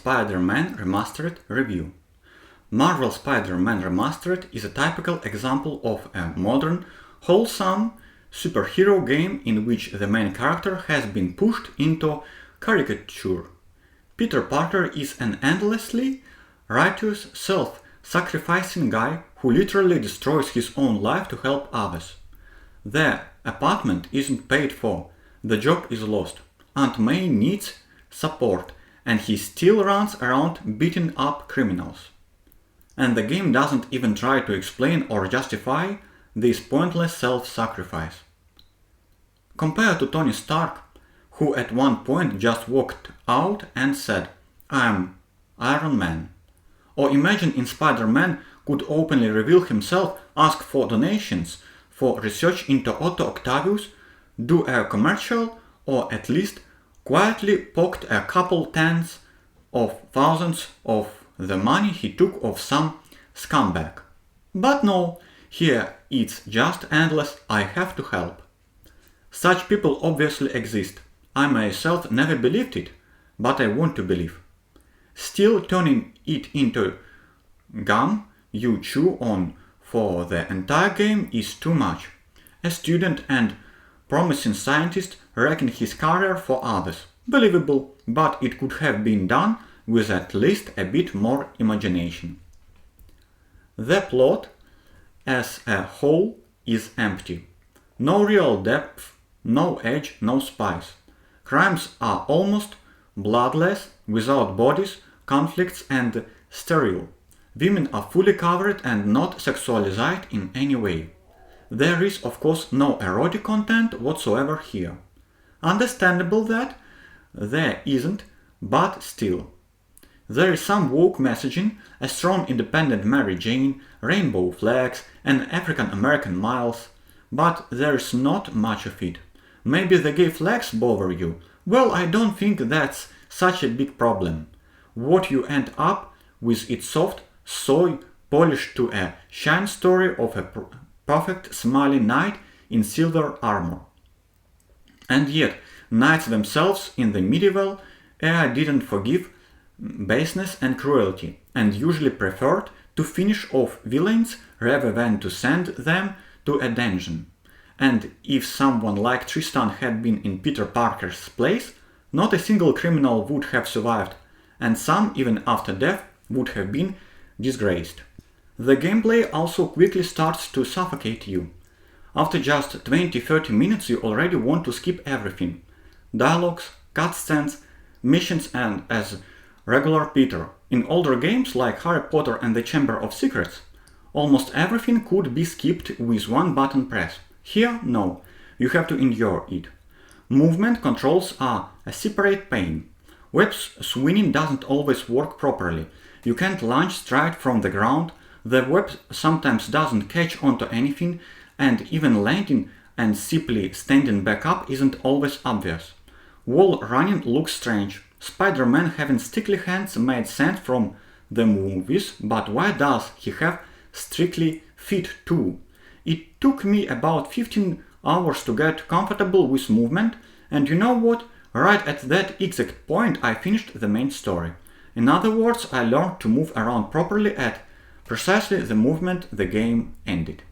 Spider-Man Remastered review. Marvel Spider-Man Remastered is a typical example of a modern, wholesome superhero game in which the main character has been pushed into caricature. Peter Parker is an endlessly righteous, self-sacrificing guy who literally destroys his own life to help others. The apartment isn't paid for, the job is lost, Aunt May needs support, and he still runs around beating up criminals. And the game doesn't even try to explain or justify this pointless self-sacrifice. Compared to Tony Stark, who at one point just walked out and said, "I'm Iron Man." Or imagine if Spider-Man could openly reveal himself, ask for donations for research into Otto Octavius, do a commercial, or at least quietly pocket a couple tens of thousands of the money he took of some scumbag. But no, here it's just endless "I have to help." Such people obviously exist. I myself never believed it, but I want to believe. Still, turning it into gum you chew on for the entire game is too much. A student and promising scientist wrecking his career for others. Believable, but it could have been done with at least a bit more imagination. The plot as a whole is empty. No real depth, no edge, no spice. Crimes are almost bloodless, without bodies, conflicts, and sterile. Women are fully covered and not sexualized in any way. There is, of course, no erotic content whatsoever here. Understandable that there isn't, but still. There is some woke messaging, a strong independent Mary Jane, rainbow flags, and African American miles, but there is not much of it. Maybe the gay flags bother you. Well, I don't think that's such a big problem. What you end up with is soft, soy, polished to a shine story of a perfect smiling knight in silver armor. And yet, knights themselves in the medieval era didn't forgive baseness and cruelty, and usually preferred to finish off villains rather than to send them to a dungeon. And if someone like Tristan had been in Peter Parker's place, not a single criminal would have survived, and some, even after death, would have been disgraced. The gameplay also quickly starts to suffocate you. After just 20-30 minutes you already want to skip everything. Dialogues, cutscenes, missions, and as regular Peter. In older games like Harry Potter and the Chamber of Secrets, almost everything could be skipped with one button press. Here, no, you have to endure it. Movement controls are a separate pain. Web swinging doesn't always work properly. You can't launch straight from the ground, the web sometimes doesn't catch onto anything, and even landing and simply standing back up isn't always obvious. Wall running looks strange. Spider-Man having stickly hands made sense from the movies, but why does he have strictly feet too? It took me about 15 hours to get comfortable with movement, and you know what? Right at that exact point I finished the main story. In other words, I learned to move around properly at precisely the movement the game ended.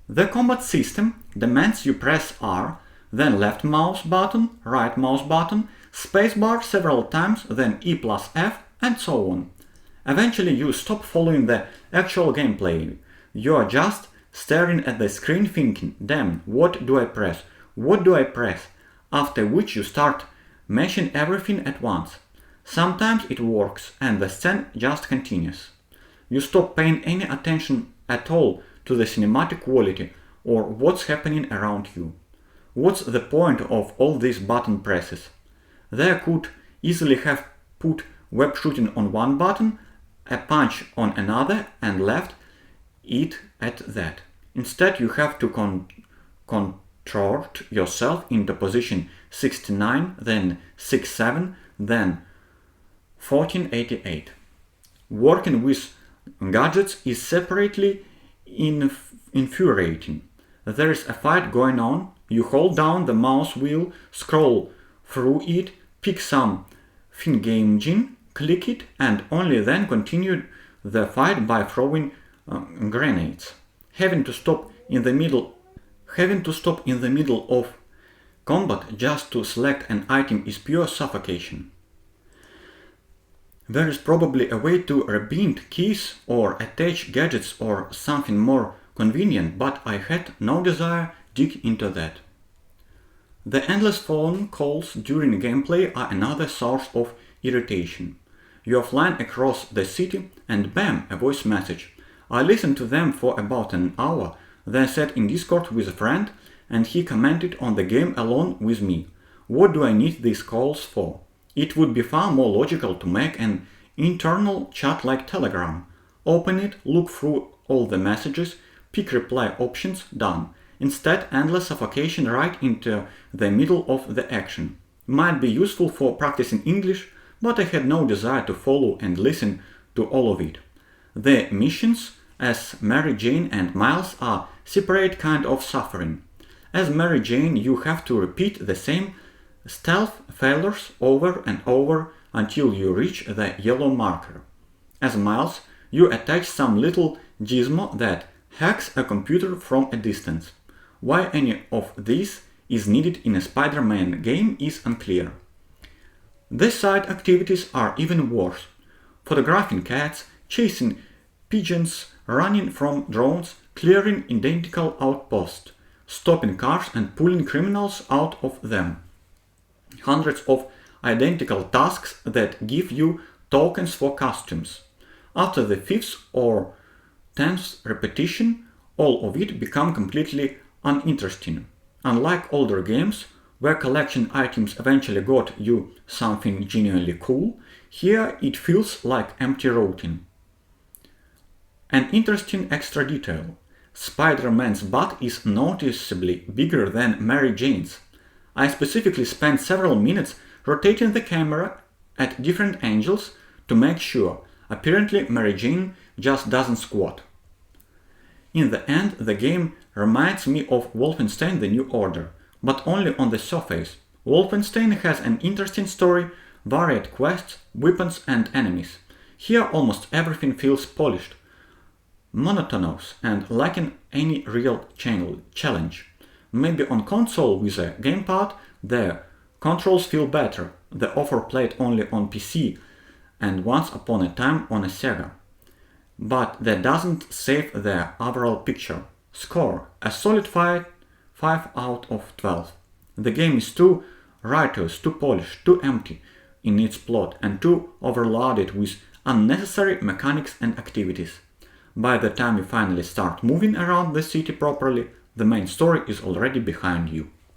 The combat system demands you press R, then left mouse button, right mouse button, spacebar several times, then E plus F, and so on. Eventually you stop following the actual gameplay. You are just staring at the screen thinking, damn, what do I press? What do I press? After which you start mashing everything at once. Sometimes it works and the scene just continues. You stop paying any attention at all to the cinematic quality or what's happening around you. What's the point of all these button presses? They could easily have put web shooting on one button, a punch on another, and left it at that. Instead you have to contort yourself into position 69, then 67, then 1488. Working with gadgets is separately infuriating. There is a fight going on, you hold down the mouse wheel, scroll through it, pick some thingamajig, click it and only then continue the fight by throwing grenades. Having to stop in the middle of combat just to select an item is pure suffocation. There is probably a way to rebind keys or attach gadgets or something more convenient, but I had no desire to dig into that. The endless phone calls during gameplay are another source of irritation. You are flying across the city and bam, a voice message. I listened to them for about an hour, then sat in Discord with a friend and he commented on the game along with me. What do I need these calls for? It would be far more logical to make an internal chat like Telegram. Open it, look through all the messages, pick reply options, done. Instead, endless suffocation right into the middle of the action. Might be useful for practicing English, but I had no desire to follow and listen to all of it. The missions as Mary Jane and Miles are separate kind of suffering. As Mary Jane, you have to repeat the same stealth failures over and over until you reach the yellow marker. As Miles, you attach some little gizmo that hacks a computer from a distance. Why any of this is needed in a Spider-Man game is unclear. The side activities are even worse. Photographing cats, chasing pigeons, running from drones, clearing identical outposts, stopping cars and pulling criminals out of them. Hundreds of identical tasks that give you tokens for costumes. After the 5th or 10th repetition, all of it become completely uninteresting. Unlike older games, where collection items eventually got you something genuinely cool, here it feels like empty routine. An interesting extra detail. Spider-Man's butt is noticeably bigger than Mary Jane's. I specifically spent several minutes rotating the camera at different angles to make sure. Apparently Mary Jane just doesn't squat. In the end, the game reminds me of Wolfenstein: The New Order, but only on the surface. Wolfenstein has an interesting story, varied quests, weapons and enemies. Here almost everything feels polished, monotonous and lacking any real challenge. Maybe on console with a gamepad the controls feel better. The offer played only on PC and once upon a time on a Sega. But that doesn't save the overall picture. Score: a solid 5 out of 12. The game is too righteous, too polished, too empty in its plot and too overloaded with unnecessary mechanics and activities. By the time you finally start moving around the city properly, the main story is already behind you.